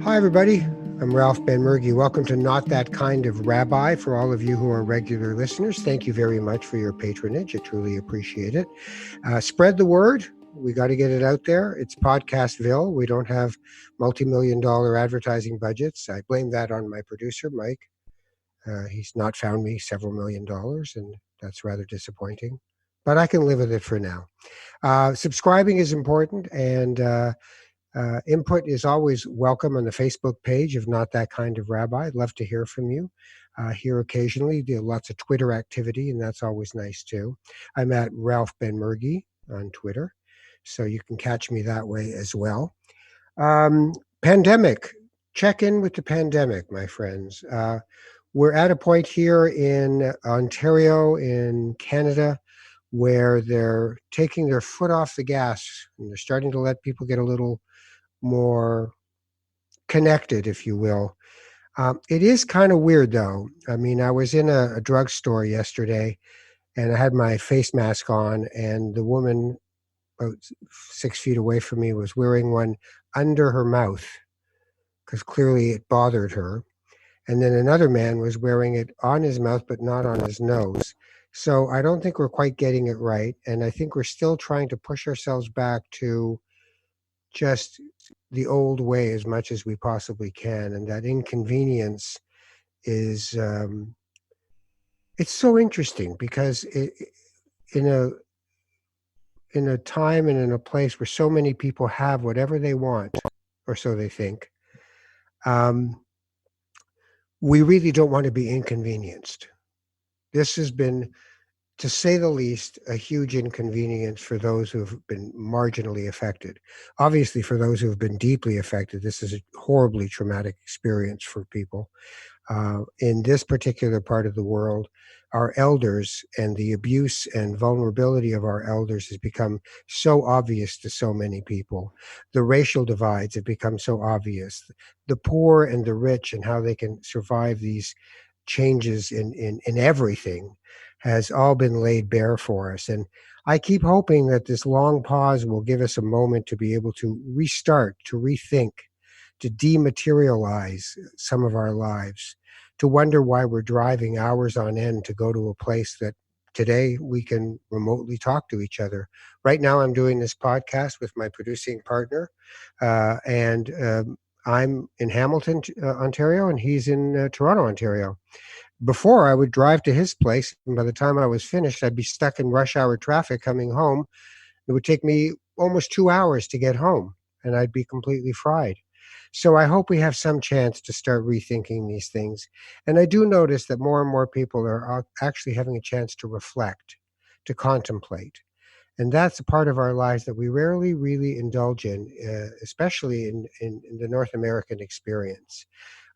Hi, everybody. I'm Ralph Ben-Murgy. Welcome to Not That Kind of Rabbi. For all of you who are regular listeners, thank you very much for your patronage. I truly appreciate it. Spread the word. We got to get it out there. It's Podcastville. We don't have multi-million-dollar advertising budgets. I blame that on my producer, Mike. He's not found me several $1,000,000, and that's rather disappointing. But I can live with it for now. Subscribing is important, and input is always welcome on the Facebook page of Not That Kind of Rabbi. I'd love to hear from you here occasionally. There's lots of Twitter activity, and that's always nice too. I'm at Ralph Ben-Murgy on Twitter, so you can catch me that way as well. Pandemic. Check in with the pandemic, my friends. We're at a point here in Ontario, in Canada, where they're taking their foot off the gas, and they're starting to let people get a little more connected, if you will. It is kind of weird, though. I mean, I was in a drugstore yesterday, and I had my face mask on, and the woman about 6 feet away from me was wearing one under her mouth because clearly it bothered her. And then another man was wearing it on his mouth, but not on his nose. So I don't think we're quite getting it right. And I think we're still trying to push ourselves back to just the old way as much as we possibly can. And that inconvenience is, it's so interesting because in a time and in a place where so many people have whatever they want, or so they think, we really don't want to be inconvenienced. This has been, to say the least, a huge inconvenience for those who have been marginally affected. Obviously, for those who have been deeply affected, this is a horribly traumatic experience for people. In this particular part of the world, our elders and the abuse and vulnerability of our elders has become so obvious to so many people. The racial divides have become so obvious. The poor and the rich and how they can survive these changes in everything has all been laid bare for us. And I keep hoping that this long pause will give us a moment to be able to restart, to rethink, to dematerialize some of our lives, to wonder why we're driving hours on end to go to a place that today we can remotely talk to each other. Right now I'm doing this podcast with my producing partner, and I'm in Hamilton, Ontario, and he's in Toronto, Ontario. Before, I would drive to his place, and by the time I was finished, I'd be stuck in rush hour traffic coming home. It would take me almost 2 hours to get home, and I'd be completely fried. So I hope we have some chance to start rethinking these things. And I do notice that more and more people are actually having a chance to reflect, to contemplate. And that's a part of our lives that we rarely really indulge in, especially in the North American experience.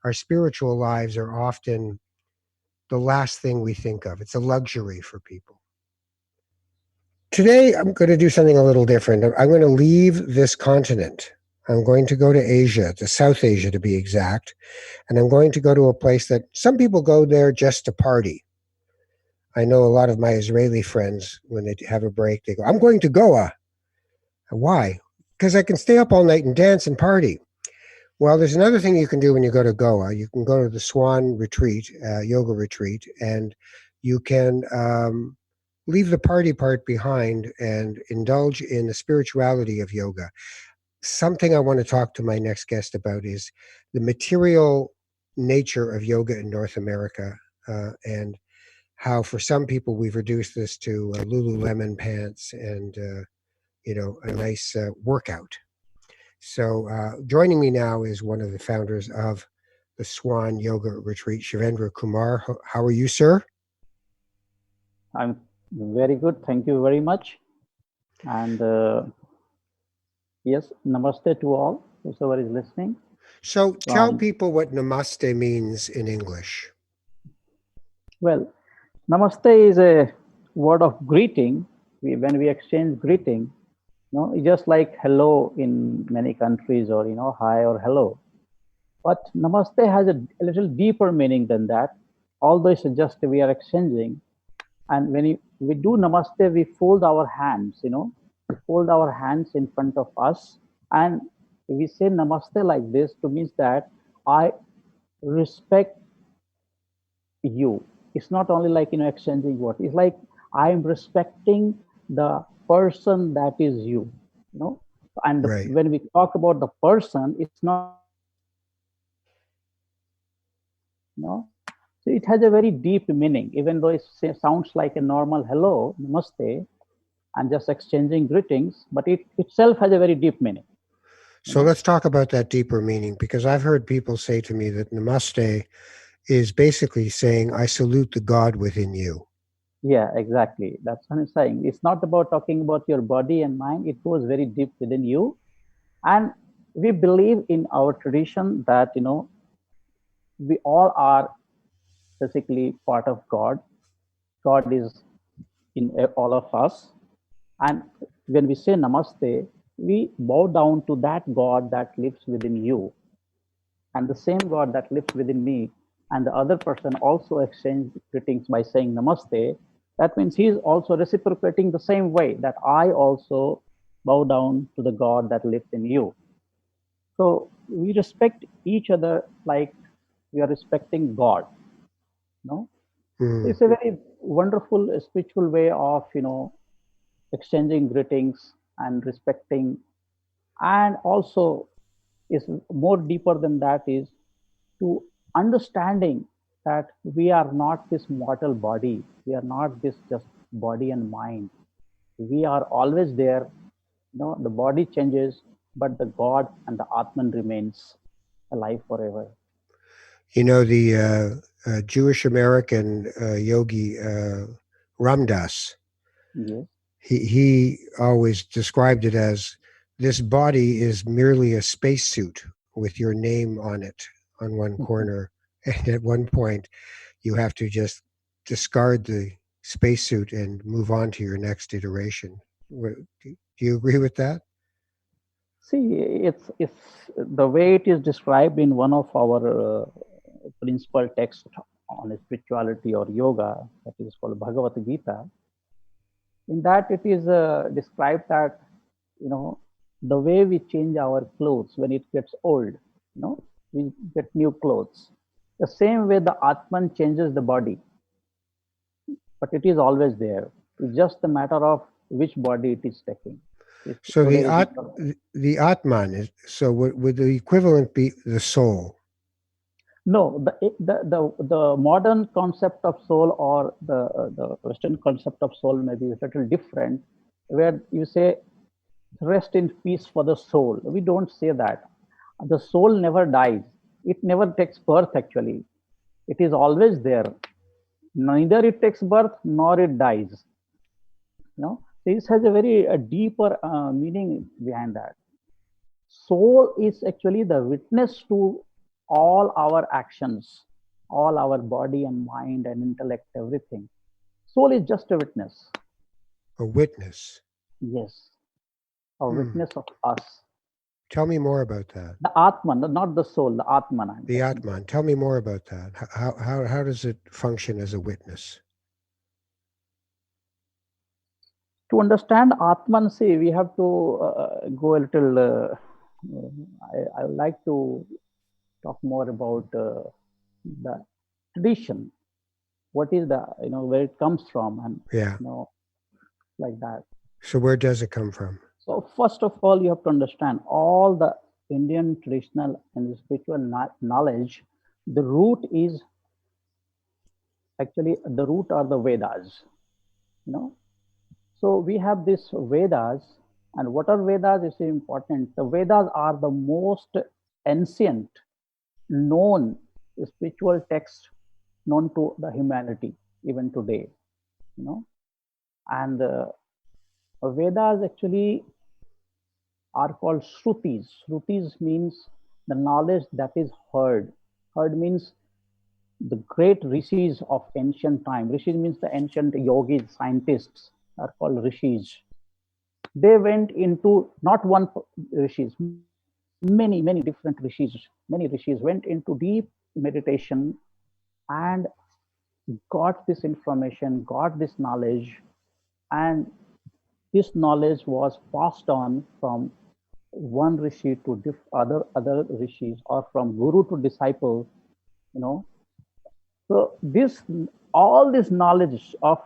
Our spiritual lives are often the last thing we think of. It's a luxury for people. Today, I'm going to do something a little different. I'm going to leave this continent. I'm going to go to Asia, to South Asia to be exact. And I'm going to go to a place that some people go there just to party. I know a lot of my Israeli friends, when they have a break, they go, I'm going to Goa. Why? Because I can stay up all night and dance and party. Well, there's another thing you can do when you go to Goa. You can go to the Swan retreat, yoga retreat, and you can leave the party part behind and indulge in the spirituality of yoga. Something I want to talk to my next guest about is the material nature of yoga in North America, and how for some people we've reduced this to Lululemon pants and a nice workout. So joining me now is one of the founders of the Swan Yoga Retreat, Shivendra Kumar. How are you, sir? I'm very good. Thank you very much. And yes, namaste to all, whoever is listening. So tell people what namaste means in English. Well, namaste is a word of greeting. When we exchange greeting, just like hello in many countries, or hi or hello. But namaste has a little deeper meaning than that. Although it's just we are exchanging, and when we do namaste, we fold our hands. We fold our hands in front of us, and we say namaste like this to means that I respect you. It's not only like exchanging words. It's like I am respecting the person that is you. You know, and Right. when we talk about the person, it's not just about so it has a very deep meaning, even though it sounds like a normal hello, namaste, and just exchanging greetings, but it itself has a very deep meaning. You So know, let's talk about that deeper meaning, because I've heard people say to me that namaste is basically saying, I salute the God within you. yeah, exactly. That's what I'm saying. It's not about talking about your body and mind. It goes very deep within you, and we believe in our tradition that we all are basically part of God. God is in all of us, and when we say namaste, we bow down to that God that lives within you, and the same God that lives within me, and the other person also exchange greetings by saying namaste. That means he is also reciprocating the same way that I also bow down to the God that lives in you. So we respect each other like we are respecting God. No, so Mm. it's a very wonderful spiritual way of exchanging greetings and respecting, and also is more deeper than that is to understanding that we are not this mortal body, we are not this just body and mind, we are always there. The body changes, but the God and the atman remains alive forever. You know, the Jewish American yogi Ramdas, Yes. he always described it as, this body is merely a spacesuit with your name on it on one corner. And at one point, you have to just discard the spacesuit and move on to your next iteration. Do you agree with that? See, it's the way it is described in one of our principal texts on spirituality or yoga, that is called Bhagavad Gita. In that, it is described that you know the way we change our clothes when it gets old, we get new clothes. The same way the Atman changes the body, but it is always there. It's just a matter of which body it is taking. If So today it is the Atman is, so would the equivalent be the soul? no, the modern concept of soul or the Western concept of soul may be a little different, where you say rest in peace for the soul. We don't say that. The soul never dies. It never takes birth. Actually, it is always there. Neither it takes birth nor it dies. This has a very deeper meaning behind that. Soul is actually the witness to all our actions, all our body and mind and intellect, everything. Soul is just a witness. A witness. Yes, a Hmm. witness of us. Tell me more about that. The Atman, not the soul, the Atman I'm The talking Atman. about. Tell me more about that. How does it function as a witness? To understand Atman, see, we have to go a little. I would like to talk more about the tradition. What is the, where it comes from, and Yeah. you know, like that. So where does it come from? So, first of all, you have to understand all the Indian traditional and spiritual knowledge. The root is actually the root are the Vedas. You know, so we have this Vedas, and what are Vedas is important. The Vedas are the most ancient known spiritual text known to the humanity even today. You know, and Vedas actually are called Shrutis. Shrutis means the knowledge that is heard. Heard means the great rishis of ancient time. Rishis means the ancient yogis, scientists are called rishis. They went into not one rishis, many different rishis. Many rishis went into deep meditation and got this information, got this knowledge, and this knowledge was passed on from one rishi to other rishis, or from guru to disciple, you know. So this, all this knowledge of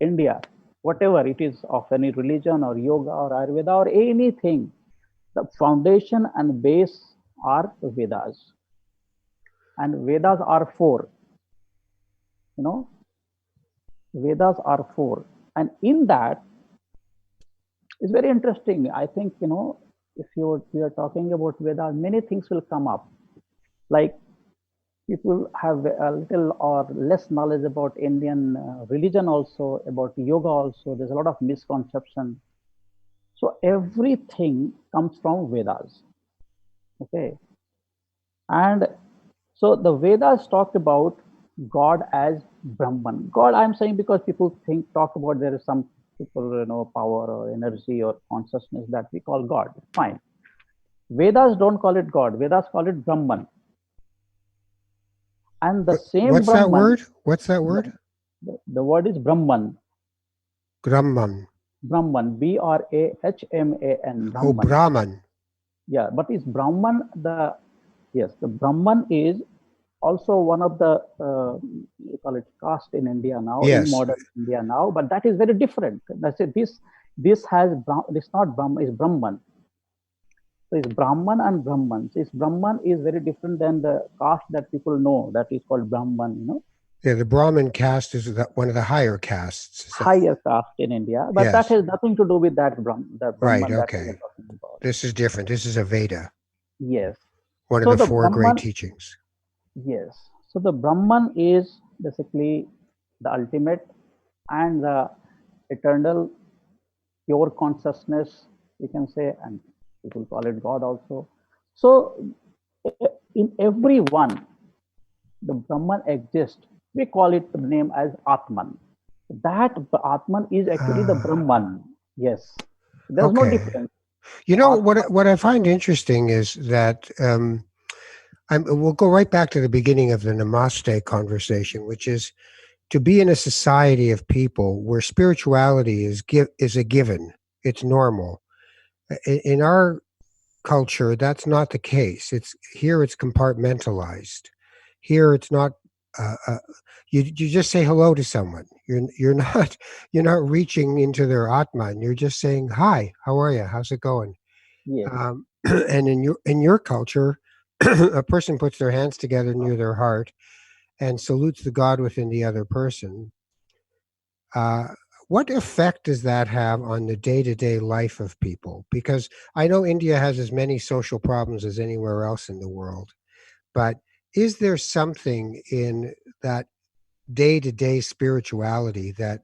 India, whatever it is, of any religion or yoga or Ayurveda or anything, the foundation and base are Vedas. And Vedas are four, you know, Vedas are four. And in that, it's very interesting. I think, if we are talking about Vedas, many things will come up. Like, people have a little or less knowledge about Indian religion, also about yoga also. There's a lot of misconception. So everything comes from Vedas. Okay. And so the Vedas talk about God as Brahman. God, I'm saying, because people talk about there is some people, power or energy or consciousness that we call God. Fine. Vedas don't call it God. Vedas call it Brahman. And the same What's that Brahman. word? What's that word? The word is Brahman. Brahman. Brahman. Brahman. Brahman. Oh, Brahman. Yeah, but is Brahman the Brahman is also one of the we call it caste in India now, yes. in modern India now, but that is very different. That's it. This not Brahman, is Brahman. So it's Brahman and Brahman. So Brahman is very different than the caste that people know, that is called Brahman. Yeah, the Brahmin caste is one of the higher castes. Higher caste in India, but yes. That has nothing to do with that Brahman Right, that okay. we are talking about. This is different. This is a Veda. Yes. One of the four great teachings. Yes. So the Brahman is basically the ultimate and the eternal pure consciousness, we can say, and people call it God also. So in every one, the Brahman exists. We call it the name as Atman. That Atman is actually the Brahman. Yes. There's no difference. What I find interesting is that we'll go right back to the beginning of the Namaste conversation, which is to be in a society of people where spirituality is a given. It's normal. In our culture, that's not the case. It's compartmentalized. Here, it's not. You just say hello to someone. You're not reaching into their atman. You're just saying hi. How are you? How's it going? Yes. And in your culture, a person puts their hands together near their heart and salutes the God within the other person. What effect does that have on the day-to-day life of people? Because I know India has as many social problems as anywhere else in the world, but is there something in that day-to-day spirituality that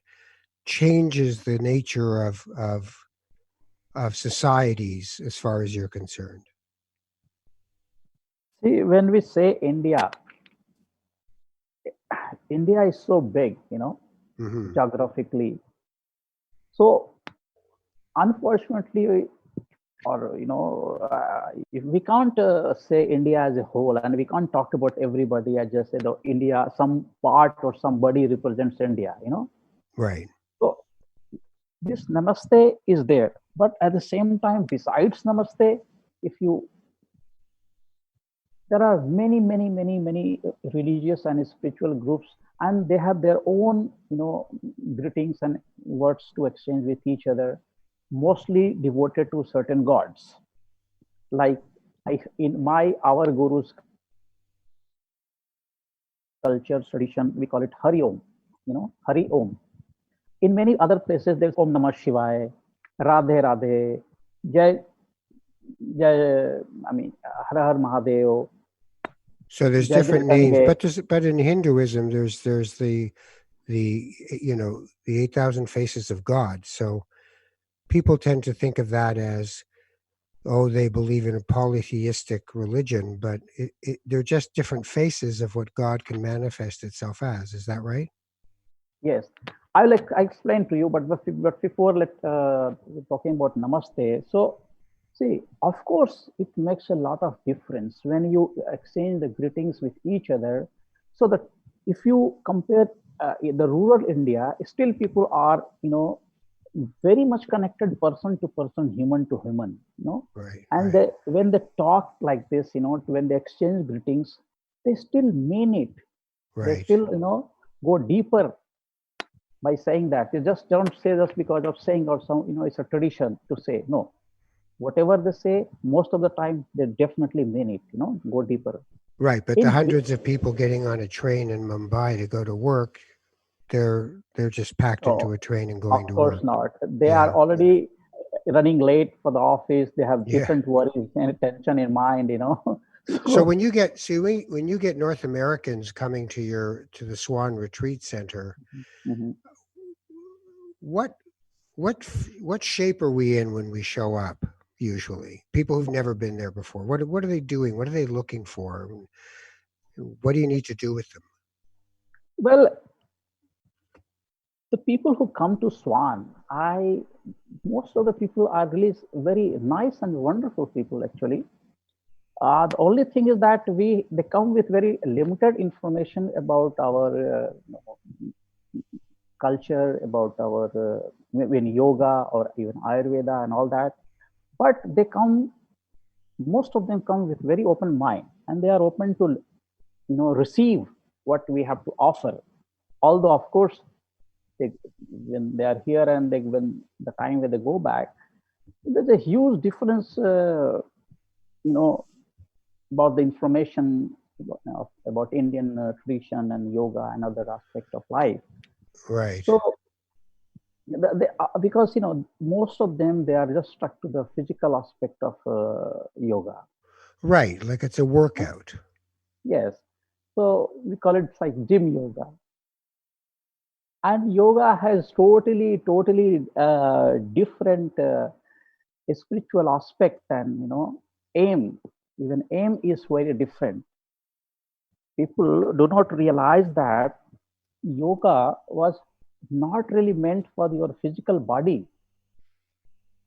changes the nature of societies as far as you're concerned? See, when we say India is so big, geographically. So, unfortunately, or if we can't say India as a whole, and we can't talk about everybody. I just said, India, some part or somebody represents India. Right. So this Namaste is there, but at the same time, besides Namaste, there are many religious and spiritual groups, and they have their own greetings and words to exchange with each other, mostly devoted to certain gods. Like in our guru's culture tradition, we call it Hari Om. Hari Om. In many other places, there's Om Namah Shivaya, Radhe Radhe, Jai Jai. Har Har Mahadev. So there's different names, but in Hinduism, there's the 8,000 faces of God. So people tend to think of that as, they believe in a polytheistic religion, but they're just different faces of what God can manifest itself as. Is that right? Yes, I explain to you, but before talking about Namaste. So, see, of course, it makes a lot of difference when you exchange the greetings with each other. So that if you compare the rural India, still people are very much connected person to person, human to human, Right, and right, when they talk like this, when they exchange greetings, they still mean it. They right. still, go deeper by saying that. They just don't say just because of saying, or some, it's a tradition to say. No, whatever they say, most of the time they definitely mean it. Go deeper. Right, but the In hundreds of people getting on a train in Mumbai to go to work, they're just packed into oh, a train and of going to course work. not. They are Yeah, already running late for the office. They have yeah. different worries and tension in mind. So So. when you get when you get North Americans coming to the Swan Retreat Center, Mhm. what what shape are we in when we show up? Usually, people who've never been there before. What are they doing? What are they looking for? What do you need to do with them? Well, the people who come to Swan, I most of the people are really very nice and wonderful people actually. The only thing is that they come with very limited information about our culture, about our in yoga or even Ayurveda and all that. But most of them come with very open mind, and they are open to receive what we have to offer. Although, of course, they, when they are here and when the time when they go back, there's a huge difference. You know about the information about Indian tradition and yoga and other aspects of life. Right, So, because most of them they are just stuck to the physical aspect of yoga. right. Like it's a workout. Yes, so we call it like gym yoga, and yoga has totally different spiritual aspect, and aim. Even aim is very different. People do not realize that yoga was not really meant for your physical body.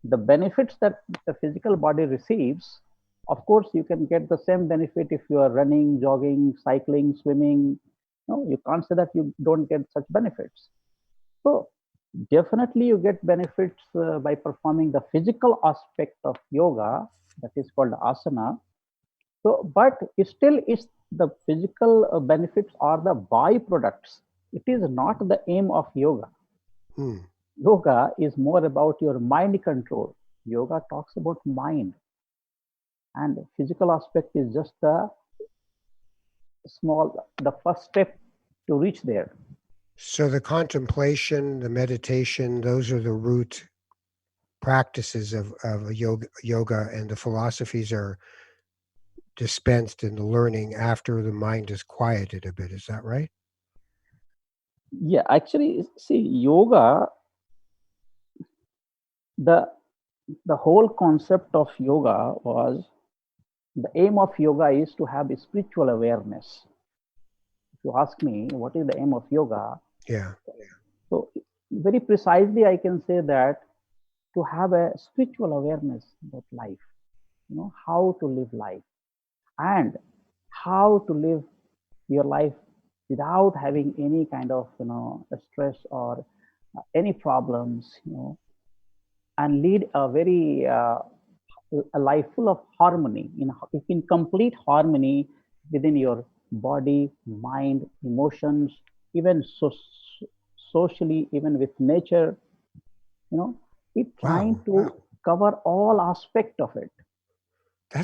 The benefits that the physical body receives, of course, you can get the same benefit if you are running, jogging, cycling, swimming. No, you can't say that you don't get such benefits. So, definitely, you get benefits by performing the physical aspect of yoga, that is called asana. So, but still, it's the physical benefits are the byproducts. It is not the aim of yoga. Hmm. Yoga is more about your mind control. Yoga talks about mind, and physical aspect is just the first step to reach there. So the contemplation, the meditation, those are the root practices of a yoga, and the philosophies are dispensed in the learning after the mind is quieted a bit. Is that right? Yeah, actually, see, yoga, the the whole concept of yoga was the aim of yoga is to have a spiritual awareness. If you ask me what is the aim of yoga, Yeah. so very precisely I can say that to have a spiritual awareness about life, how to live life, and how to live your life without having any kind of stress or any problems, and lead a very a life full of harmony, in complete harmony within your body, mind, emotions, even socially, even with nature. You know, it trying Wow. to cover all aspect of it.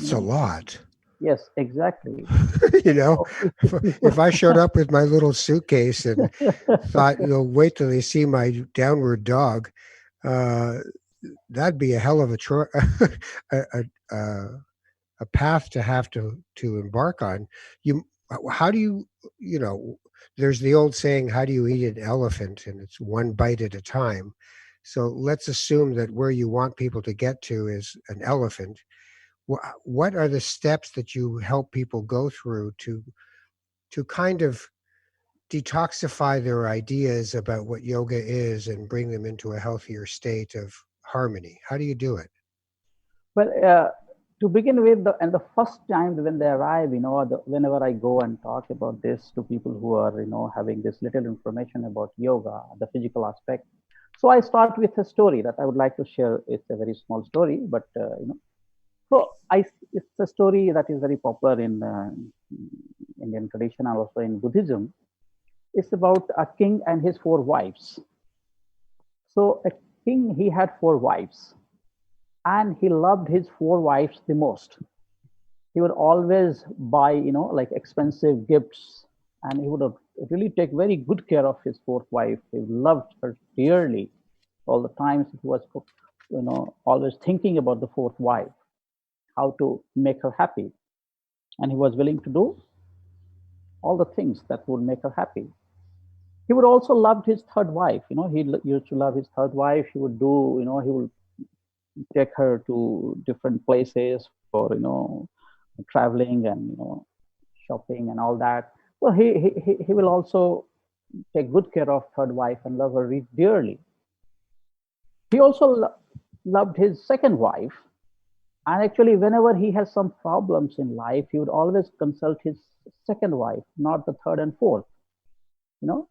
You That's a know, lot. yes, exactly. you know, So if I showed up with my little suitcase and thought, wait till they see my downward dog, uh, that'd be a hell of a, a, a a path to have to embark on. You, how do you, you know, there's the old saying, how do you eat an elephant? And it's one bite at a time. So let's assume that where you want people to get to is an elephant. What are the steps that you help people go through to kind of detoxify their ideas about what yoga is and bring them into a healthier state of harmony? How do you do it? well, to begin with, and the first time when they arrive, whenever I go and talk about this to people who are, having this little information about yoga, the physical aspect. So I start with a story that I would like to share. It's a very small story, but so it's a story that is very popular in Indian tradition and also in Buddhism. It's about a king and his four wives. So a king, he had four wives, and he loved his four wives the most. He would always buy, like expensive gifts, and he would really take very good care of his fourth wife. He loved her dearly. All the times he was, always thinking about the fourth wife, how to make her happy, and he was willing to do all the things that would make her happy. He would also love his third wife. He used to love his third wife. He would do, he would take her to different places for, traveling and, shopping and all that. So he will also take good care of third wife and love her dearly. He also loved his second wife, and actually whenever he has some problems in life, he would always consult his second wife, not the third and fourth. You know,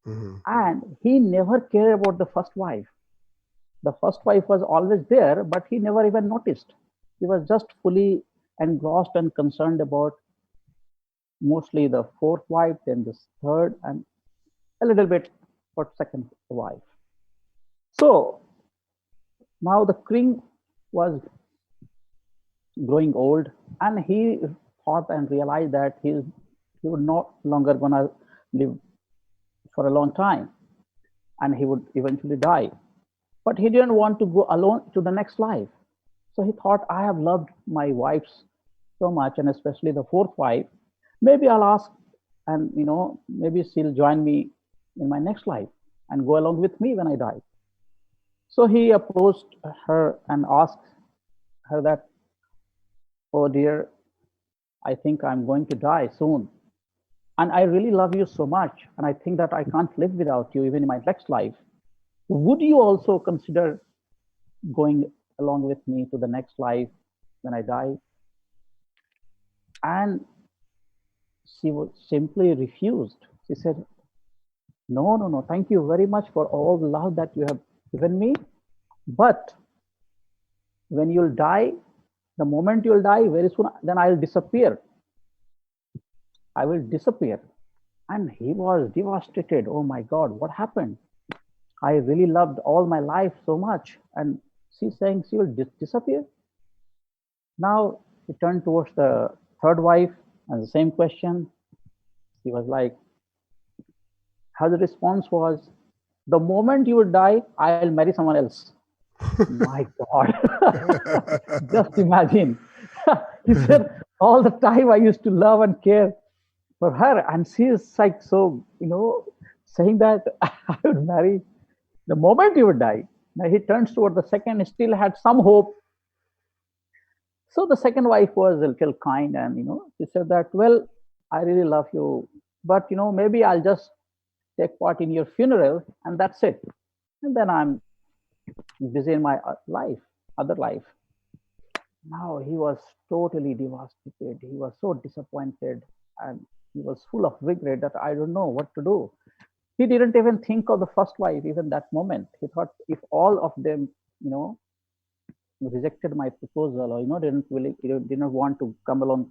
Hmm. and he never cared about the first wife. The first wife was always there, but he never even noticed. He was just fully engrossed and concerned about mostly the fourth wife, then the third, and a little bit for second wife. So now the king was growing old, and he thought and realized that he would no longer gonna live for a long time, and he would eventually die. But he didn't want to go alone to the next life. So he thought, I have loved my wives so much, and especially the fourth wife. Maybe I'll ask, and maybe she'll join me in my next life and go along with me when I die. So he approached her and asked her that, oh dear, I think I'm going to die soon. And I really love you so much. And I think that I can't live without you even in my next life. Would you also consider going along with me to the next life when I die? And she was simply refused. She said, no, no, no, thank you very much for all the love that you have given me. But when you'll die, the moment you'll die, very soon, then I'll disappear. I will disappear. And he was devastated. Oh my God, what happened? I really loved all my life so much. And she's saying she will disappear. Now he turned towards the third wife and the same question. He was like, her response was, the moment you will die, I'll marry someone else. My God. Just imagine. He said, all the time I used to love and care for her. And she is like, so, saying that I would marry the moment he would die. Now he turns toward the second, still had some hope. So the second wife was a little kind, and she said that, well, I really love you, but maybe I'll just take part in your funeral, and that's it. And then I'm busy in my life, other life. Now he was totally devastated. He was so disappointed, and he was full of regret that I don't know what to do. He didn't even think of the first wife even that moment. He thought if all of them, you know, rejected my proposal, or didn't want to come along.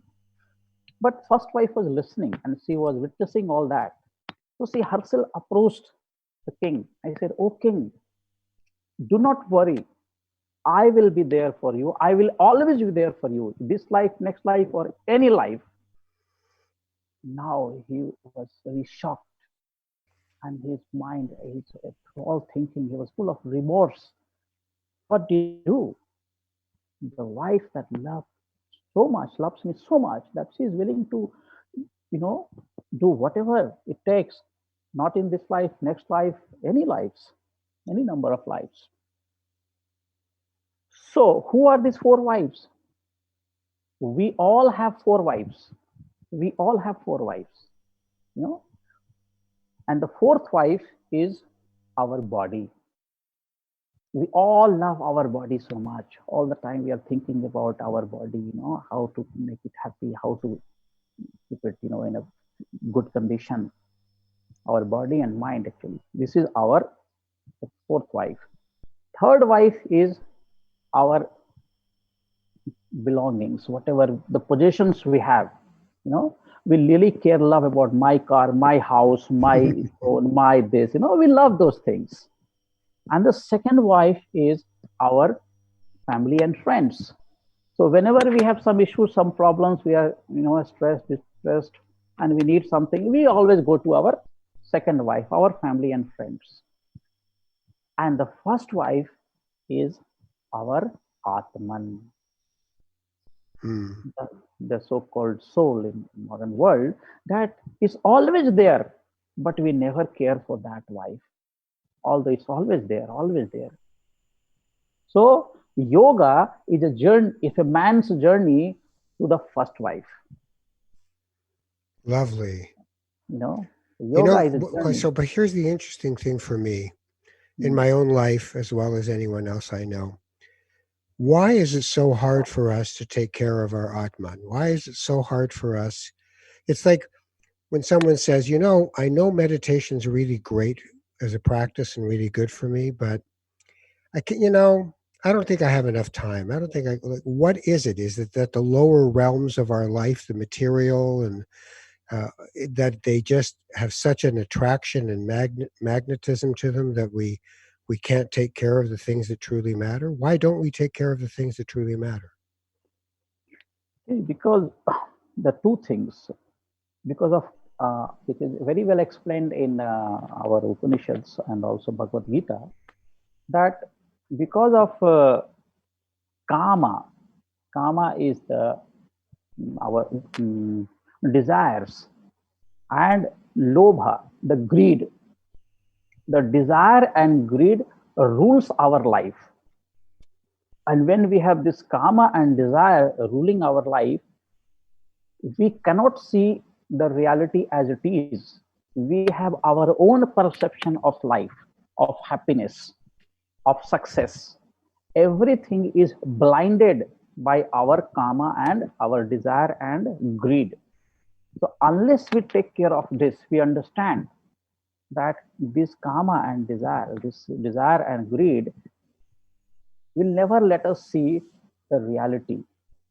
But first wife was listening, and she was witnessing all that. So she herself approached the king. I said, "Oh king, do not worry. I will be there for you. I will always be there for you. This life, next life, or any life." Now he was very shocked, and his mind, he's all thinking. He was full of remorse. What did I do? The wife that loves me so much that she is willing to, you know, do whatever it takes, not in this life, next life, any lives, any number of lives. So, who are these four wives? We all have four wives. We all have four wives, you know, and the fourth wife is our body. We all love our body so much. All the time we are thinking about our body, how to make it happy, how to keep it, in a good condition. Our body and mind, actually. This is our fourth wife. Third wife is our belongings, whatever the possessions we have. You know, we really care, love about my car, my house, my phone, my this. You know, we love those things. And the second wife is our family and friends. So whenever we have some issues, some problems, we are stressed, distressed, and we need something, we always go to our second wife, our family and friends. And the first wife is our Atman, Hmm. the so-called soul in modern world, that is always there, but we never care for that wife, although it's always there, always there. So yoga is a journey, if a man's journey to the first wife. Lovely. You know, You yoga know, is a journey. so, but here's the interesting thing for me in Mm. my own life, as well as anyone else I know. Why is it so hard for us to take care of our Atman? Why is it so hard for us? It's like when someone says, I know meditation's really great as a practice and really good for me, but I can, I don't think I have enough time. I don't think like, what is it? Is it that the lower realms of our life, the material and uh, that they just have such an attraction and magnetism to them that we can't take care of the things that truly matter? Why don't we take care of the things that truly matter? Because the two things, because of it is very well explained in our Upanishads and also Bhagavad Gita, that because of kama, kama is the our desires, and lobha, the greed, the desire and greed rules our life. And when we have this kama and desire ruling our life, we cannot see the reality as it is. We have our own perception of life, of happiness, of success. Everything is blinded by our kama and our desire and greed. So, unless we take care of this, we understand that this kama and desire, this desire and greed, will never let us see the reality.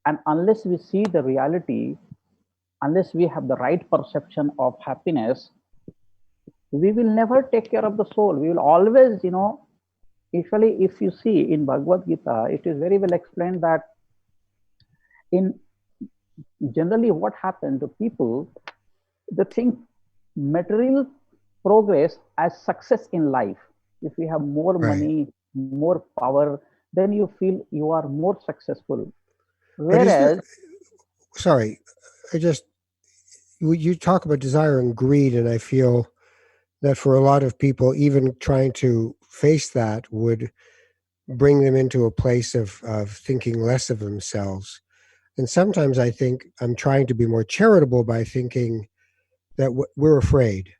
And unless we see the reality, unless we have the right perception of happiness, we will never take care of the soul. We will always, usually, if you see in Bhagavad Gita, it is very well explained that in generally what happened to people, they think material progress as success in life. If you have more Right. money, more power, then you feel you are more successful. But is there, Whereas, sorry, I just, you talk about desire and greed, and I feel that for a lot of people, even trying to face that would bring them into a place of thinking less of themselves. And sometimes I think I'm trying to be more charitable by thinking that we're afraid.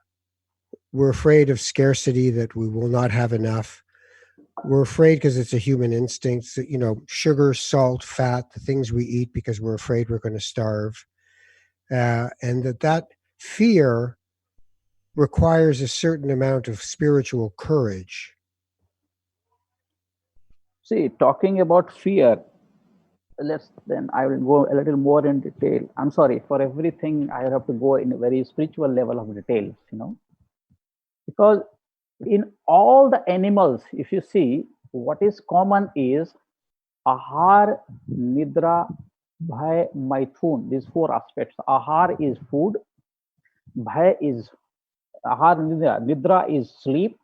We're afraid of scarcity, that we will not have enough. We're afraid because it's a human instinct, that, sugar, salt, fat, the things we eat because we're afraid we're going to starve. And that fear requires a certain amount of spiritual courage. see, talking about fear, let's then I will go a little more in detail. I'm sorry for everything. I have to go in a very spiritual level of details, because in all the animals, if you see, what is common is ahar, nidra, bhay, maithun. These four aspects. Ahar is food, bhay is ahar, nidra is sleep,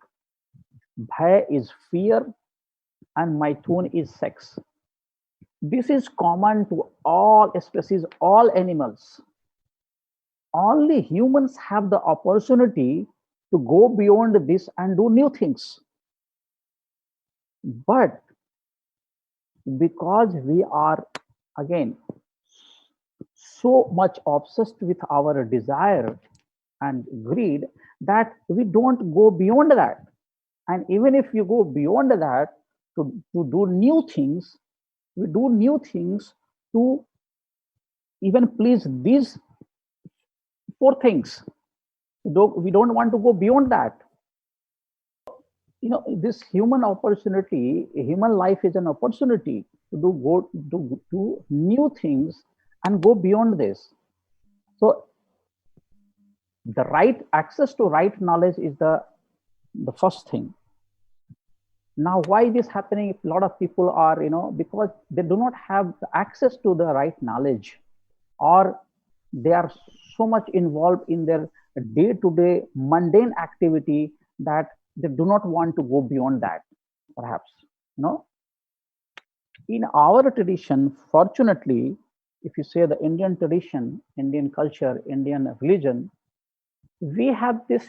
bhay is fear, and maithun is sex. This is common to all species, all animals. Only humans have the opportunity to go beyond this and do new things. But because we are, again, so much obsessed with our desire and greed, that we don't go beyond that. And even if you go beyond that to do new things, we do new things to even please these four things. We don't want to go beyond that. this human opportunity, human life is an opportunity to do new things and go beyond this. So the right access to right knowledge is the first thing. Now why this happening? A lot of people are, because they do not have the access to the right knowledge, or they are so much involved in their day to day mundane activity that they do not want to go beyond that, perhaps. No, in our tradition, fortunately, if you say the Indian tradition, Indian culture, Indian religion, we have this,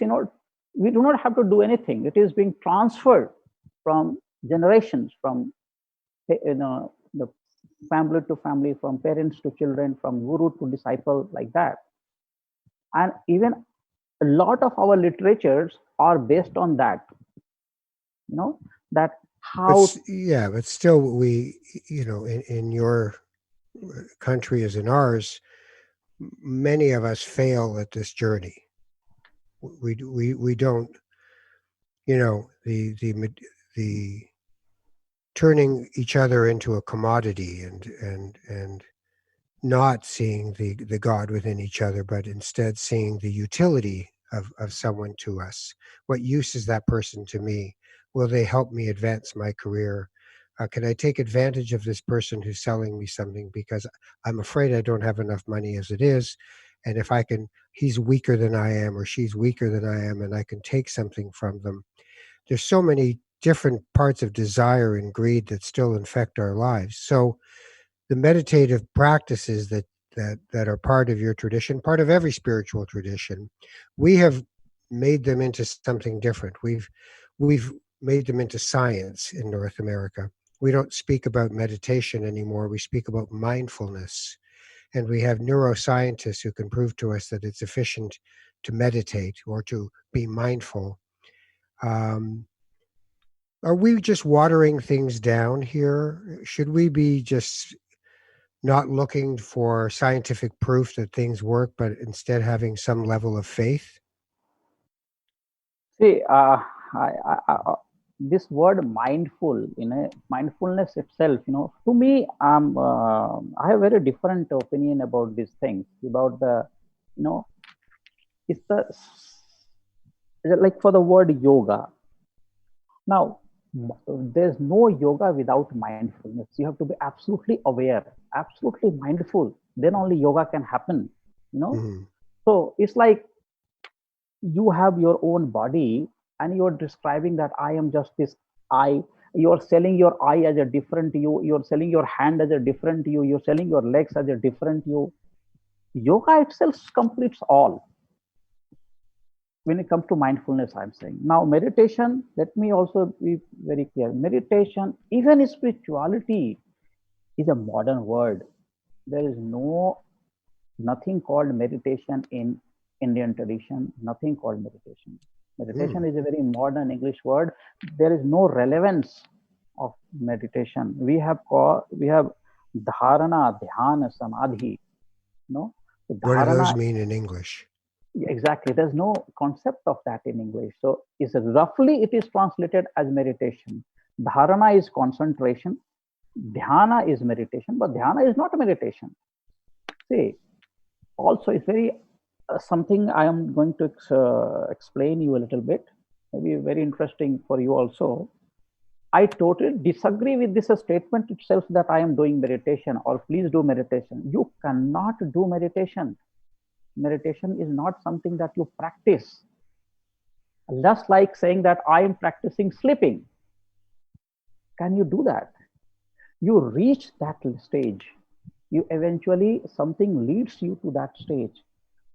we do not have to do anything. It is being transferred from generations, from the family to family, from parents to children, from guru to disciple, like that. And even a lot of our literatures are based on that, that how. Yeah, but still, in your country as in ours, many of us fail at this journey. We don't, the turning each other into a commodity, and not seeing the God within each other, but instead seeing the utility of someone to us. What use is that person to me? Will they help me advance my career? Can I take advantage of this person who's selling me something because I'm afraid I don't have enough money as it is? And if I can, he's weaker than I am, or she's weaker than I am, and I can take something from them. There's so many different parts of desire and greed that still infect our lives. So the meditative practices that are part of your tradition, part of every spiritual tradition, we have made them into something different. We've made them into science in North America. We don't speak about meditation anymore. We speak about mindfulness. And we have neuroscientists who can prove to us that it's efficient to meditate or to be mindful. Um, are we just watering things down here? Should we be just not looking for scientific proof that things work, but instead having some level of faith? See, this word mindful, mindfulness itself, to me, I have very different opinion about these things. About you know, it's like for the word yoga. Now, there's no yoga without mindfulness. You have to be absolutely aware, absolutely mindful. Then only yoga can happen. You know, Mm-hmm. so it's like you have your own body and you're describing that I am just this I. You're selling your eye as a different you, you're selling your hand as a different you, you're selling your legs as a different you. Yoga itself completes all when it comes to mindfulness. I'm saying now meditation, let me also be very clear. Meditation, even spirituality, is a modern word. There is nothing called meditation in Indian tradition, nothing called meditation. Meditation Mm. is a very modern English word. There is no relevance of meditation. We have dharana, dhyana, samadhi. No, so What do those dharana, mean in English? exactly. There's no concept of that in English. So is roughly it is translated as meditation. Dharana is concentration. Dhyana is meditation, but dhyana is not meditation. See, also it's very something I am going to explain you a little bit, maybe very interesting for you also. I totally disagree with this statement itself that I am doing meditation or please do meditation. You cannot do meditation. Meditation is not something that you practice. Just like saying that I am practicing sleeping. Can you do that? You reach that stage. You eventually, something leads you to that stage.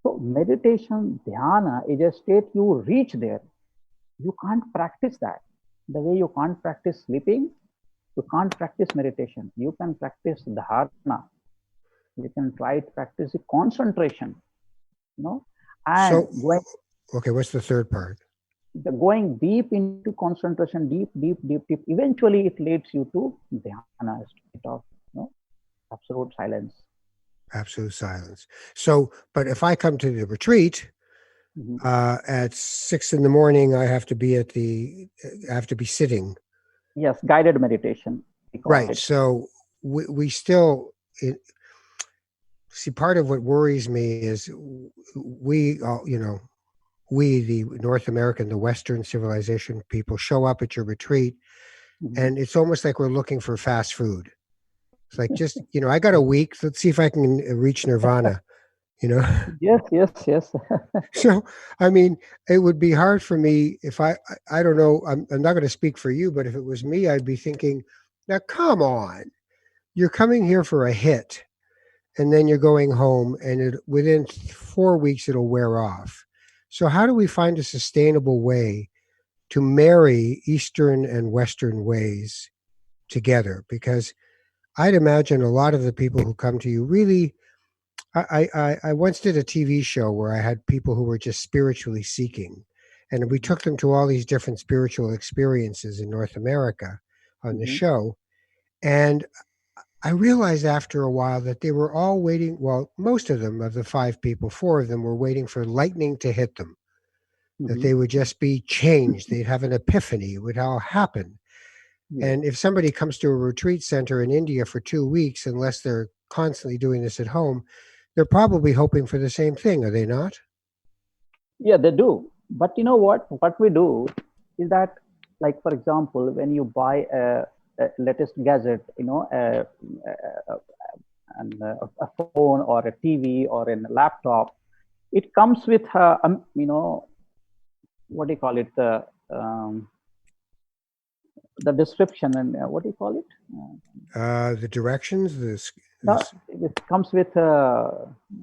So meditation, dhyana is a state you reach there. You can't practice that. The way you can't practice sleeping, you can't practice meditation. You can practice dharana. You can try to practice the concentration, you know, and So, okay, what's the third part? going deep into concentration, deep, deep, deep, deep. Eventually, it leads you to dhyana, state of, absolute silence. Absolute silence. So, but if I come to the retreat Hmm. At 6 in the morning, I have to be sitting. Yes, guided meditation, we call Right. it. So we still see, part of what worries me is we all, we, the North American, the Western civilization people, show up at your retreat, Hmm. and it's almost like we're looking for fast food. It's like, just, I got a week. Let's see if I can reach nirvana, you know? Yes, yes, yes. So, I mean, it would be hard for me if I don't know, I'm not going to speak for you, but if it was me, I'd be thinking, now, come on, you're coming here for a hit, and then you're going home, and within 4 weeks, it'll wear off. So, how do we find a sustainable way to marry Eastern and Western ways together? Because I'd imagine a lot of the people who come to you really. I once did a TV show where I had people who were just spiritually seeking, and we took them to all these different spiritual experiences in North America on the Hmm. show. And I realized after a while that they were all waiting. Well, most of them, of the five people, four of them were waiting for lightning to hit them, that Hmm. they would just be changed. They'd have an epiphany. It would all happen. Yes. And if somebody comes to a retreat center in India for 2 weeks, unless they're constantly doing this at home, they're probably hoping for the same thing, are they not? Yeah, they do. But you know what? What we do is that, like for example, when you buy a latest gadget, a phone or a TV or a laptop, it comes with what do you call it? The description and what do you call it? The directions, No, this it comes with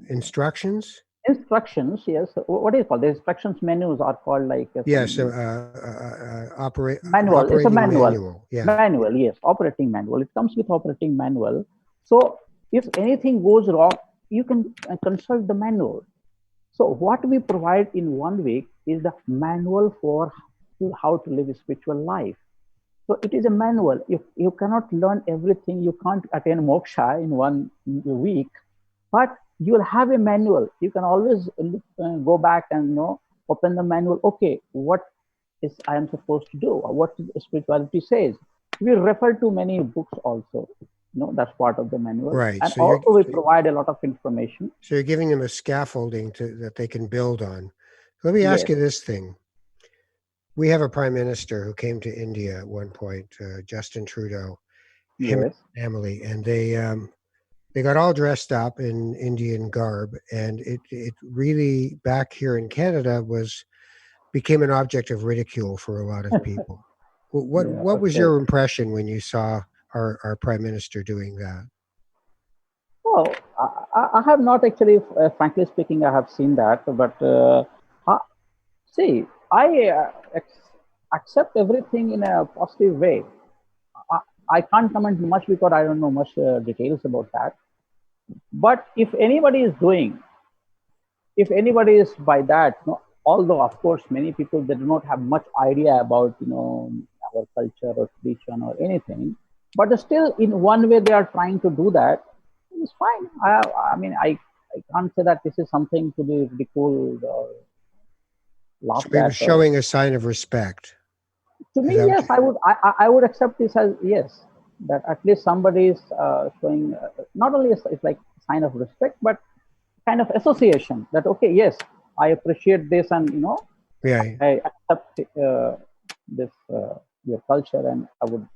instructions. instructions. Yes. What do you call the instructions? Menus are called like Yes, some manual. It's a operating manual. manual. Yeah, Manual, yes, operating manual. It comes with operating manual. So if anything goes wrong, you can consult the manual. So what we provide in 1 week is the manual for how to live a spiritual life. So it is a manual. You cannot learn everything. You can't attain moksha in 1 week, but you'll have a manual. You can always go back and open the manual. Okay, what is I am supposed to do? What spirituality says? We refer to many books also. That's part of the manual, right. and also we provide a lot of information. So you're giving them a scaffolding that they can build on. Let me ask Yes, you this thing. We have a prime minister who came to India at one point, Justin Trudeau, him and yes. his family, and they got all dressed up in Indian garb, and it really, back here in Canada, was became an object of ridicule for a lot of people. Yeah, What was okay. your impression when you saw our prime minister doing that? Well, I have not actually, frankly speaking, I have seen that, but uh, see, I accept everything in a positive way. I, I can't comment much because I don't know much details about that. But if anybody is by that, although of course many people they do not have much idea about our culture or tradition or anything, but still in one way they are trying to do that. It's fine. I mean, I can't say that this is something to be ridiculed or So laughed he was at. Or showing a sign of respect. to Is me, that what yes, you? I would accept this as yes, that at least somebody is showing not only it's like sign of respect, but kind of association that okay, yes, I appreciate this, and Yeah. I accept this your culture, and I'm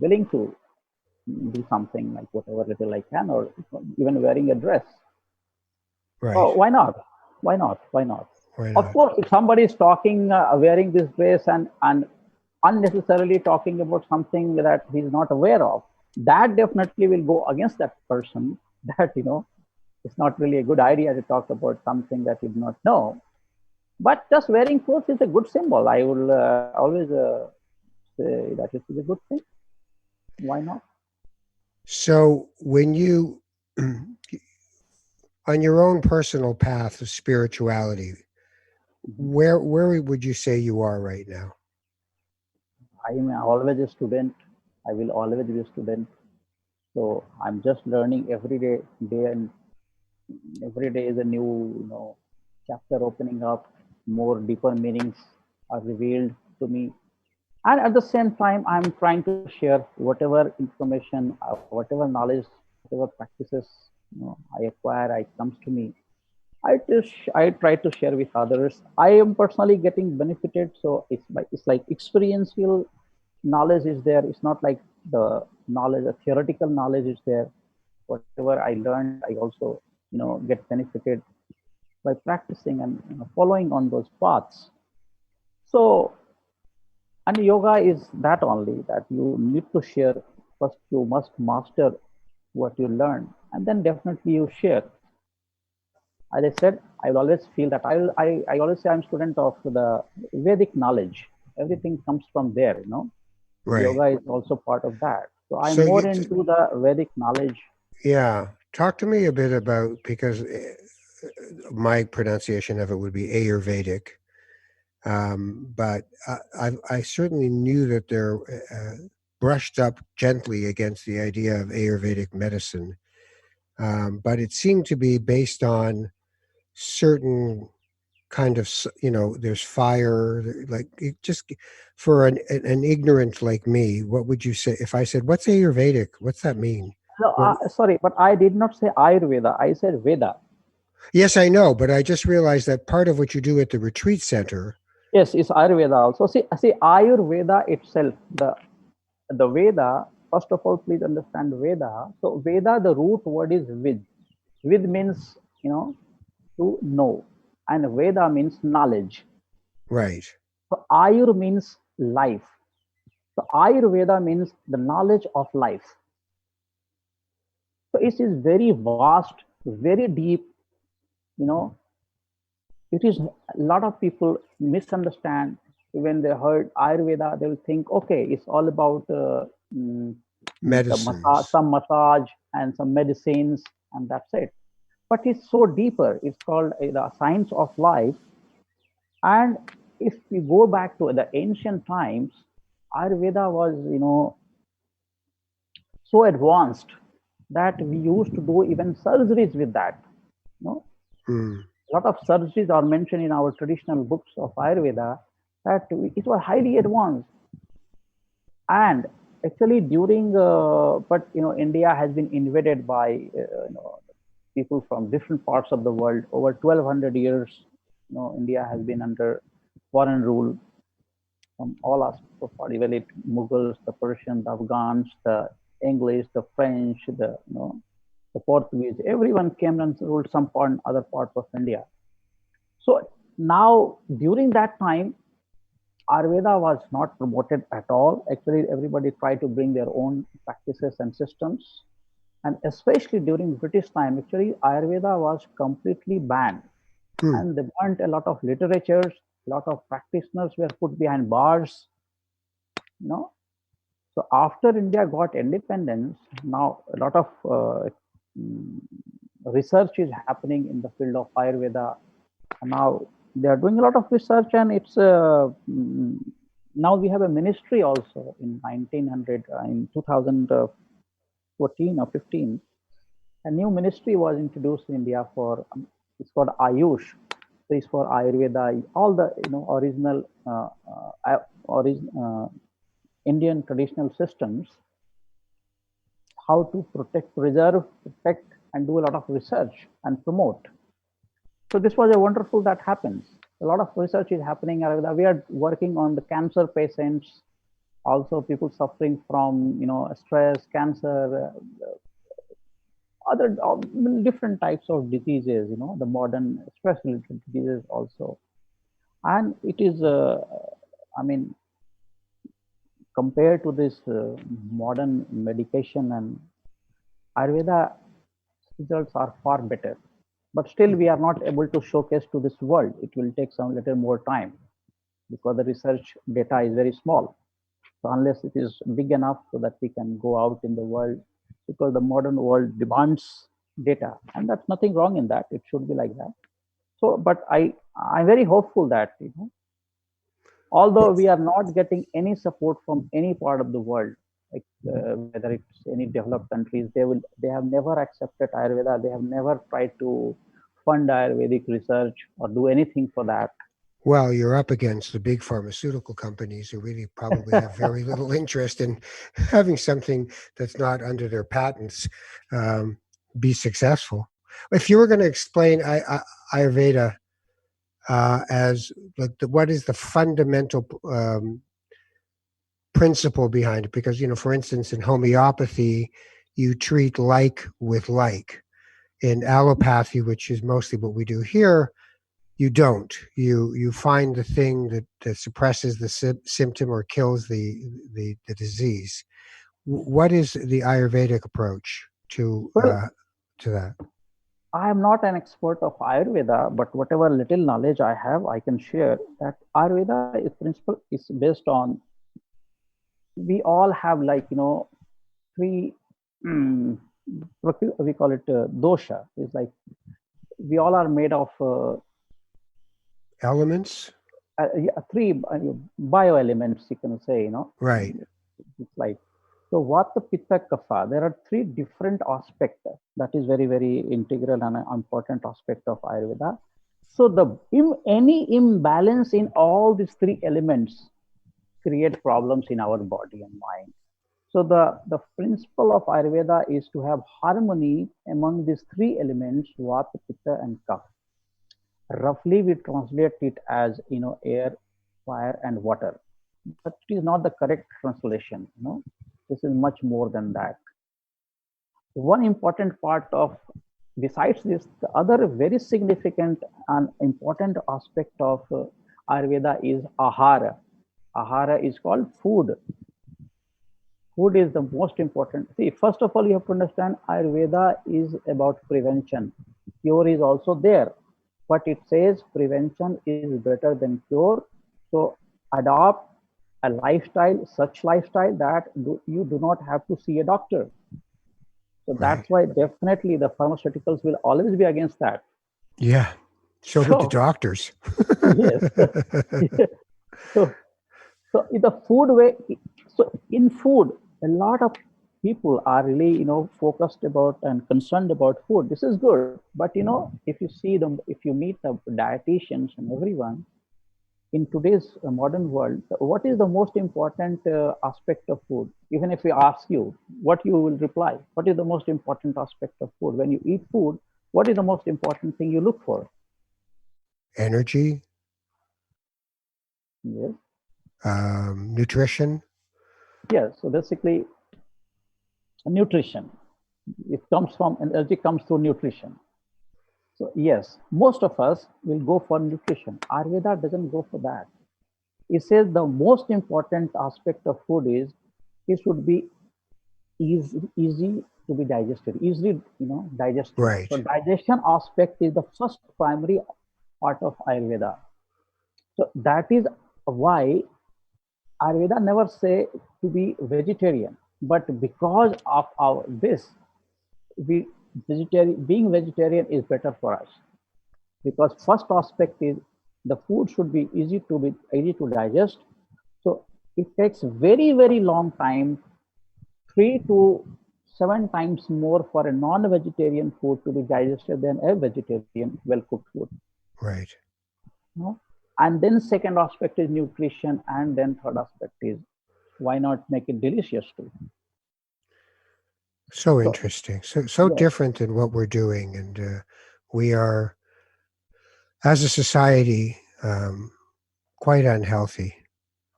willing to do something like whatever little I can, or even wearing a dress. Right. Oh, why not? Why not? Why not? Why Of not? course, if somebody is talking, wearing this dress and unnecessarily talking about something that he's not aware of, that definitely will go against that person. That it's not really a good idea to talk about something that you do not know. But just wearing clothes is a good symbol. I will always say that it is a good thing. Why not? So when you, on your own personal path of spirituality, Mhm. where would you say you are right now? I am always a student. I will always be a student. So I'm just learning every day, and every day is a new, chapter opening up. more deeper meanings are revealed to me. And at the same time, I'm trying to share whatever information, whatever knowledge, whatever practices I acquire, I comes to me. I try to share with others. I am personally getting benefited, so it's like experiential knowledge is there. It's not like the knowledge, the theoretical knowledge is there. Whatever I learned, I also get benefited by practicing and following on those paths. So, and yoga is that only that you need to share. First, you must master what you learn, and then definitely you share. As I said, I will always feel that I always say I'm student of the Vedic knowledge. Everything comes from there. Right. Yoga is also part of that. So I'm So more you, into the Vedic knowledge. yeah, talk to me a bit about, because my pronunciation of it would be Ayurvedic. But I certainly knew that they're brushed up gently against the idea of Ayurvedic medicine. But it seemed to be based on certain kind of, there's fire, like it just, for an ignorant like me, what would you say if I said, what's Ayurvedic? What's that mean? No, What? sorry, but I did not say Ayurveda. I said Veda. Yes, I know, but I just realized that part of what you do at the retreat center. Yes, it's Ayurveda also. See, Ayurveda itself, the Veda. First of all, please understand Veda. So Veda, the root word is Vid. Vid means to know, and Veda means knowledge. Right. So Ayur means life. So Ayurveda means the knowledge of life. So it is very vast, very deep. You know, it is a lot of people misunderstand when they heard Ayurveda. They will think, okay, it's all about the massage, Medicines. some massage and some medicines, and that's it. But it's so deeper. It's called the science of life. And if we go back to the ancient times, Ayurveda was, so advanced that we used to do even surgeries with that. You know, Mm. a lot of surgeries are mentioned in our traditional books of Ayurveda that it was highly advanced. And actually, during, but India has been invaded by people from different parts of the world. Over 1200 years, India has been under foreign rule from all aspects of body, whether it Mughals, the Persians, the Afghans, the English, the French, the Portuguese. Everyone came and ruled some part, other parts of India. So now, during that time, Ayurveda was not promoted at all. Actually, everybody tried to bring their own practices and systems. And especially during British time, actually, Ayurveda was completely banned. Hmm. And they burnt a lot of literatures, a lot of practitioners were put behind bars. You know, so after India got independence, now a lot of mm, research is happening in the field of Ayurveda. And now they are doing a lot of research, and it's now we have a ministry also in 1900, in 2014 or 15. A new ministry was introduced in India for it's called Ayush. So it's for Ayurveda, all the original Indian traditional systems, how to protect, preserve, protect, and do a lot of research and promote. So this was a wonderful that happens. A lot of research is happening. We are working on the cancer patients, also people suffering from stress, cancer, other different types of diseases. The modern stress-related diseases also, and it is. I mean, compared to this modern medication and Ayurveda results are far better. But still, we are not able to showcase to this world. It will take some little more time because the research data is very small. So unless it is big enough so that we can go out in the world, because the modern world demands data, and that's nothing wrong in that. It should be like that. So, but I'm very hopeful that although Well, we are not getting any support from any part of the world, like whether it's any developed countries, they have never accepted Ayurveda. They have never tried to fund Ayurvedic research or do anything for that. Well, you're up against the big pharmaceutical companies who really probably have very little interest in having something that's not under their patents um, be successful. If you were going to explain Ayurveda as like what is the fundamental principle behind it, because for instance in homeopathy you treat like with like. In allopathy, which is mostly what we do here, you don't. You find the thing that suppresses the symptom or kills the disease. What is the Ayurvedic approach Well, to that? I am not an expert of Ayurveda, but whatever little knowledge I have, I can share that Ayurveda is principle is based on we all have like three um, we call it dosha. It's like we all are made of Elements, yeah, three bio elements. You can say right? it's like so Vata, Pitta, Kapha. There are three different aspects that is very very integral and an important aspect of Ayurveda. So any imbalance in all these three elements create problems in our body and mind. So the principle of Ayurveda is to have harmony among these three elements, Vata, Pitta, and Kapha. Roughly, we translate it as air, fire, and water, but it is not the correct translation. This is much more than that. One important part of besides this, the other very significant and important aspect of Ayurveda is ahara. Ahara is called food. Food is the most important. See, first of all, you have to understand Ayurveda is about prevention. Cure is also there, but it says prevention is better than cure. So adopt a lifestyle, such lifestyle that you do not have to see a doctor. So Right. that's why definitely the pharmaceuticals will always be against that. Yeah. So would the So doctors. yes, so so in the food way, so in food, a lot of people are really focused about and concerned about food. This is good, but if you see them, if you meet the dietitians and everyone in today's modern world, what is the most important aspect of food? Even if we ask you, what you will reply? What is the most important aspect of food? When you eat food, what is the most important thing you look for? Energy, Yes, nutrition. yes. So basically, nutrition. It comes from energy comes through nutrition. So yes, most of us will go for nutrition. Ayurveda doesn't go for that. It says the most important aspect of food is it should be easy to be digested, easily digested. So Right. digestion aspect is the first primary part of Ayurveda. So that is why Ayurveda never say to be vegetarian, but because of our this, we vegetarian being vegetarian is better for us because first aspect is the food should be easy to digest. So it takes very very long time, 3 to 7 times more for a non-vegetarian food to be digested than a vegetarian well-cooked food. Right. You know? And then second aspect is nutrition, and then third aspect is why not make it delicious too. So So interesting. So yes, different than what we're doing, and we are, as a society, quite unhealthy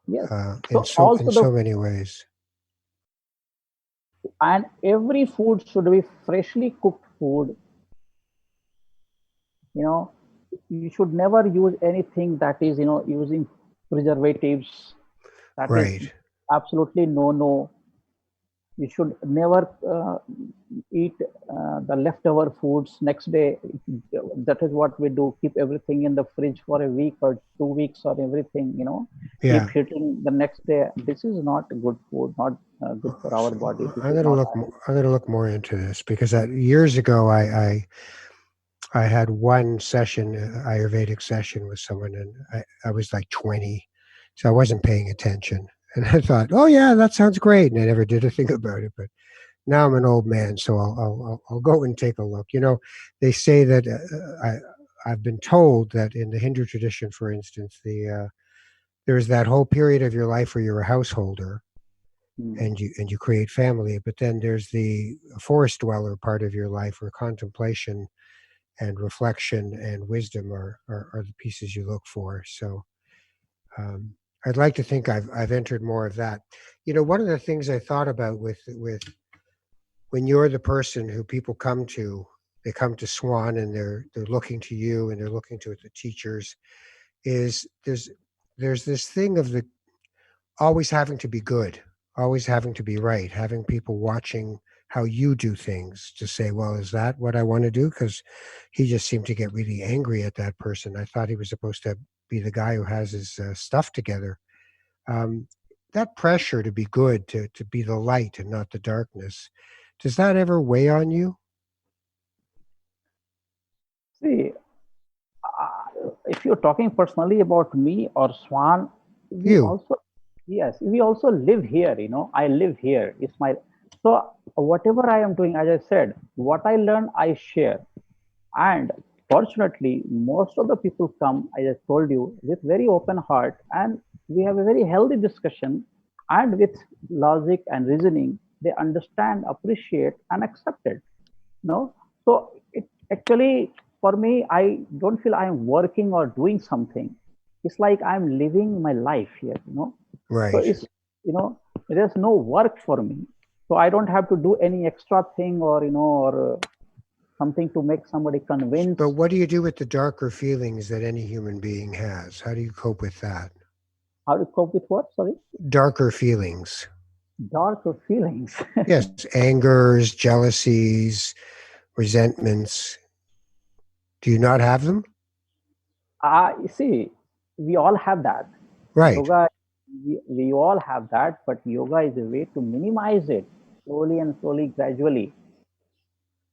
yes. in So also the so many ways. and every food should be freshly cooked food. You know, you should never use anything that is using preservatives. That is Right. absolutely no. You should never eat the leftover foods next day. That is what we do, keep everything in the fridge for a week or 2 weeks or everything, keep Yeah. hitting the next day. This is not good food, not good for our So body. This I'm is gonna not look. I'm gonna look more into this because years ago I had one session, Ayurvedic session with someone, and I was like 20, so I wasn't paying attention. And I thought, oh yeah, that sounds great, and I never did a thing about it. But now I'm an old man, so I'll go and take a look. They say that I've been told that in the Hindu tradition, for instance, there's that whole period of your life where you're a householder Mm. and you create family, but then there's the forest dweller part of your life where contemplation and reflection and wisdom are the pieces you look for. So um, I'd like to think I've entered more of that. One of the things I thought about with when you're the person who people come to, they come to Swan and they're looking to you and they're looking to the teachers, is there's this thing of the always having to be good, always having to be right, having people watching how you do things to say, well, is that what I want to do? Because he just seemed to get really angry at that person. I thought he was supposed to be the guy who has his stuff together. Um, that pressure to be good, to be the light and not the darkness, does that ever weigh on you? See, if you're talking personally about me or Swan, we You. also, yes, we also live here. I live here. It's my, so whatever I am doing, as I said, what I learn, I share. And fortunately, most of the people come, as I told you, with very open heart, and we have a very healthy discussion. And with logic and reasoning, they understand, appreciate, and accept it. No, so it actually, for me, I don't feel I'm working or doing something. It's like I'm living my life here. So Right. it's, you know there's no work for me, so I don't have to do any extra thing, or something to make somebody But convince. what do you do with the darker feelings that any human being has? How do you cope with that? How to cope with what? Sorry. Darker feelings. Darker feelings. Yes, angers, jealousies, resentments. Do you not have them? You see, we all have that. Right. Yoga, we all have that, but yoga is a way to minimize it slowly and slowly, gradually.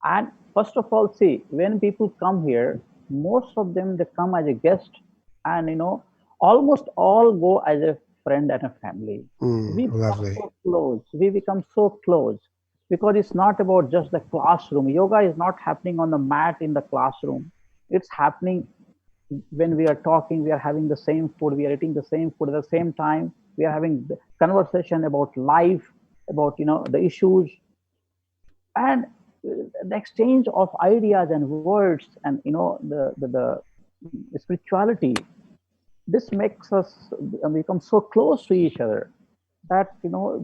And first of all, see, when people come here, most of them, they come as a guest, and almost all go as a friend and a family. We become Lovely. so close. We become so close because it's not about just the classroom. Yoga is not happening on the mat in the classroom. It's happening when we are talking. We are having the same food. We are eating the same food at the same time. We are having the conversation about life, about the issues, and the exchange of ideas and words, and the spirituality. This makes us become so close to each other that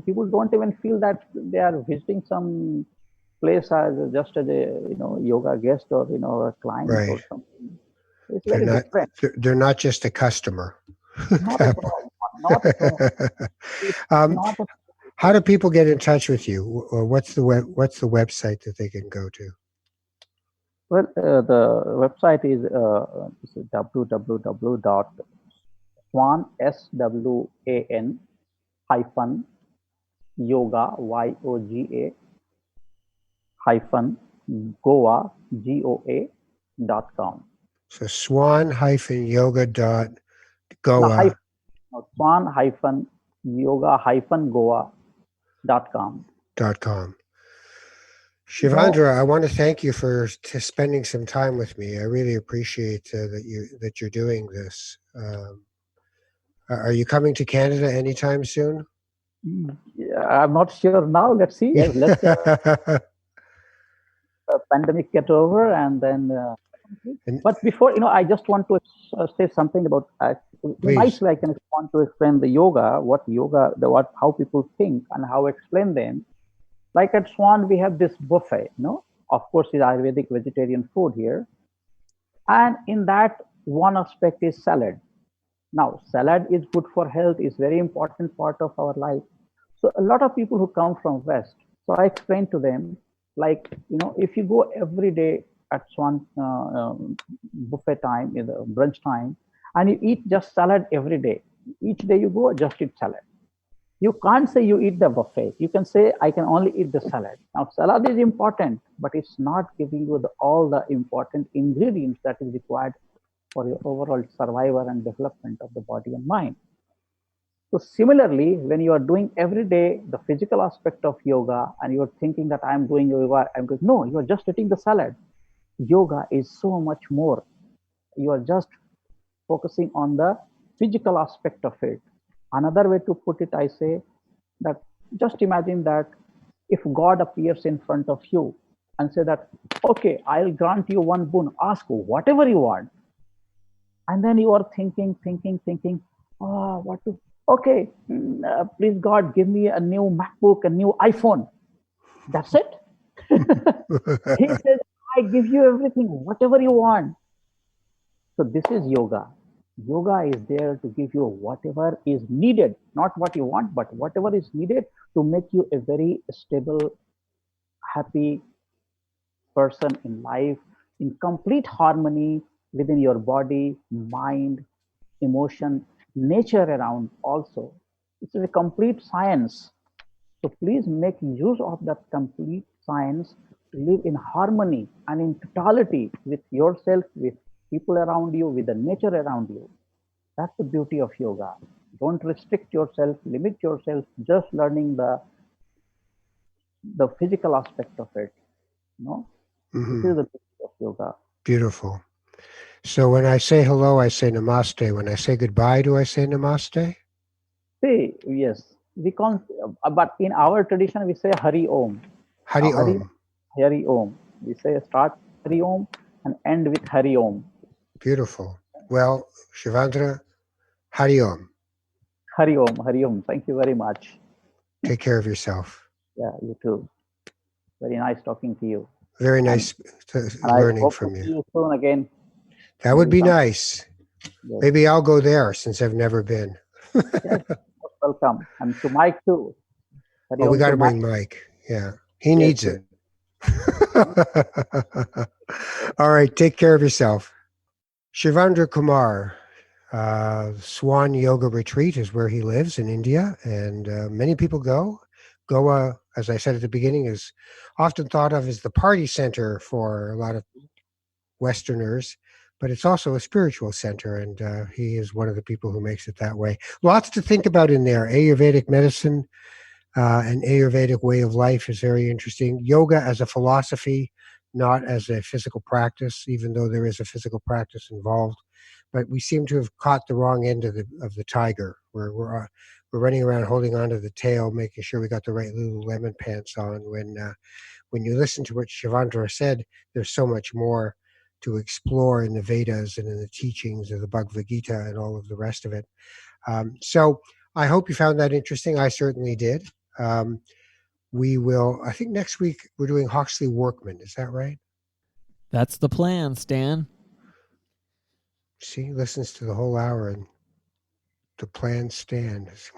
people don't even feel that they are visiting some place as just as a yoga guest, or a client Right. or something. It's They're very not. different. They're not just a customer. Not at all. Not at all. It's um, not at how do people get in touch with you? Or what's the website that they can go to? Well, the website is www.swan, SWAN hyphen yoga, YOGA hyphen Goa, GOA.com. So swan-yoga dot No, goa no, Swan hyphen yoga hyphen Goa.com. dot com. No, Shivandra, I want to thank you for spending some time with me. I really appreciate that you're doing this. Are you coming to Canada anytime soon? yeah, I'm not sure now. Let's see. Let's pandemic get over, and then. And But before, I just want to say something about in a nice please, way. I can want to explain the yoga, how people think and how explain them. Like at Swan, we have this buffet. Of course, it's Ayurvedic vegetarian food here, and in that one aspect is salad. Now, salad is good for health, is very important part of our life. So a lot of people who come from West, so I explained to them, like, if you go every day at Swan buffet time, in the brunch time, and you eat just salad every day, each day you go, just eat salad. You can't say you eat the buffet. You can say, I can only eat the salad. Now, salad is important, but it's not giving you all the important ingredients that is required for your overall survival and development of the body and mind. So similarly, when you are doing every day the physical aspect of yoga and you're thinking that I'm doing yoga, I'm going, no, you're just eating the salad. Yoga is so much more. You are just focusing on the physical aspect of it. Another way to put it, I say that just imagine that if God appears in front of you and say that, okay, I'll grant you one boon, ask whatever you want. And then you are thinking, oh, what to, okay, please God, give me a new MacBook, a new iPhone. That's it. He says, I give you everything, whatever you want. So this is yoga. Yoga is there to give you whatever is needed, not what you want, but whatever is needed to make you a very stable, happy person in life, in complete harmony within your body, mind, emotion, nature around also. It's a complete science. So please make use of that complete science to live in harmony and in totality with yourself, with people around you, with the nature around you. That's the beauty of yoga. Don't restrict yourself, limit yourself, just learning the physical aspect of it. No, this Hmm. is the beauty of yoga. Beautiful. So when I say hello, I say namaste. When I say goodbye, do I say namaste? See, yes, we can't, but in our tradition, we say Hari Om. Now, Hari Om. Hari Om. We say start with Hari Om and end with Hari Om. Beautiful. Well, Shivandra, Hari Om. Hari Om, Hari Om. Thank you very much. Take care of yourself. Yeah, you too. Very nice talking to you. Very And, nice and I learning hope to from you. see you soon again. That would Maybe be some. nice. Yes, Maybe I'll go there since I've never been. yes. Most welcome. And to Mike too. Hari Oh, we Om got to to Mike. bring Mike. Yeah, he Yes, needs yes. it. All right, take care of yourself. Shivandra Kumar, Swan Yoga Retreat is where he lives in India, and many people go. Goa, as I said at the beginning, is often thought of as the party center for a lot of Westerners, but it's also a spiritual center, and he is one of the people who makes it that way. Lots to think about in there. Ayurvedic medicine, an Ayurvedic way of life is very interesting. Yoga as a philosophy, not as a physical practice, even though there is a physical practice involved. But we seem to have caught the wrong end of the tiger. We're running around holding onto the tail, making sure we got the right Lululemon pants on. When you listen to what Shivandra said, there's so much more to explore in the Vedas and in the teachings of the Bhagavad Gita and all of the rest of it. So I hope you found that interesting. I certainly did. Um, we will, I think next week we're doing Hawksley Workman. Is that right? That's the plan, Stan. See, listens to the whole hour and the plan stands.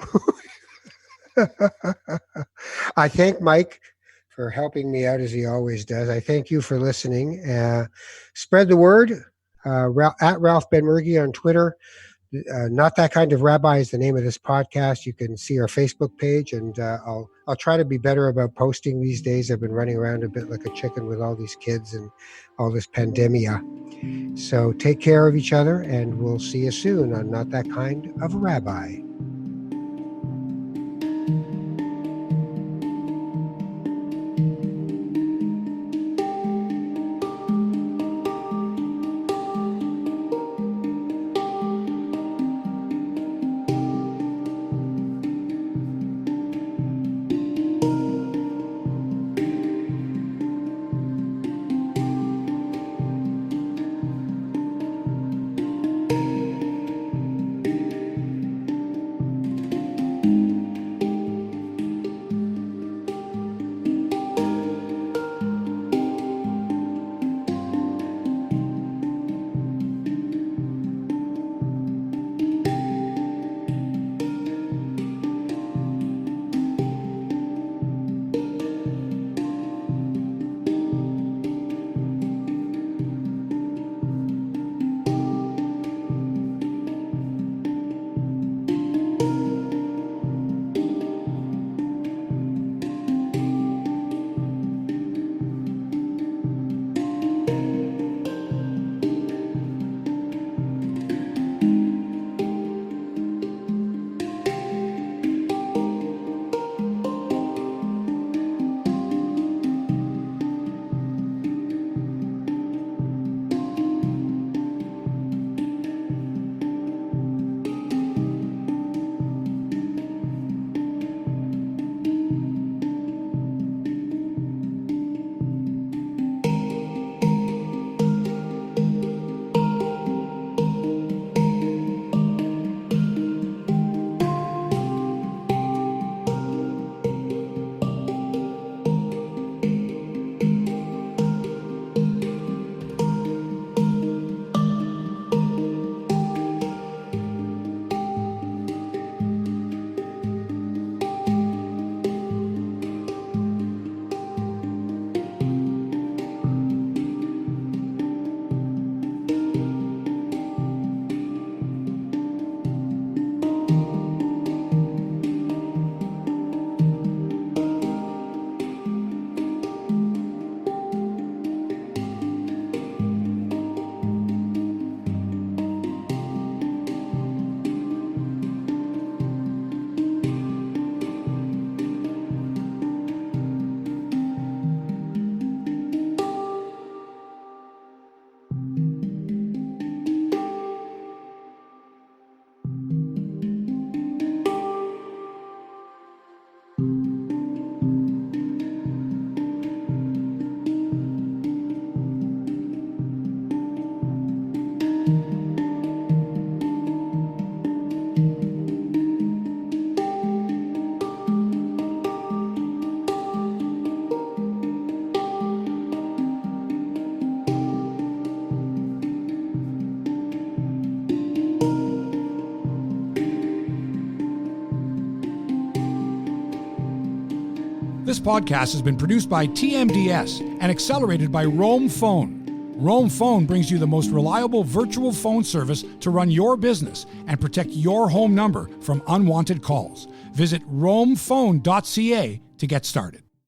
I thank Mike for helping me out as he always does. I thank you for listening. Spread the word at Ralph Benmergui on Twitter. Not That Kind of Rabbi is the name of this podcast. You can see our Facebook page, and I'll try to be better about posting these days. I've been running around a bit like a chicken with all these kids and all this pandemia. So take care of each other, and we'll see you soon on Not That Kind of Rabbi. This podcast has been produced by TMDS and accelerated by Roam Phone. Roam Phone brings you the most reliable virtual phone service to run your business and protect your home number from unwanted calls. Visit roamphone.ca to get started.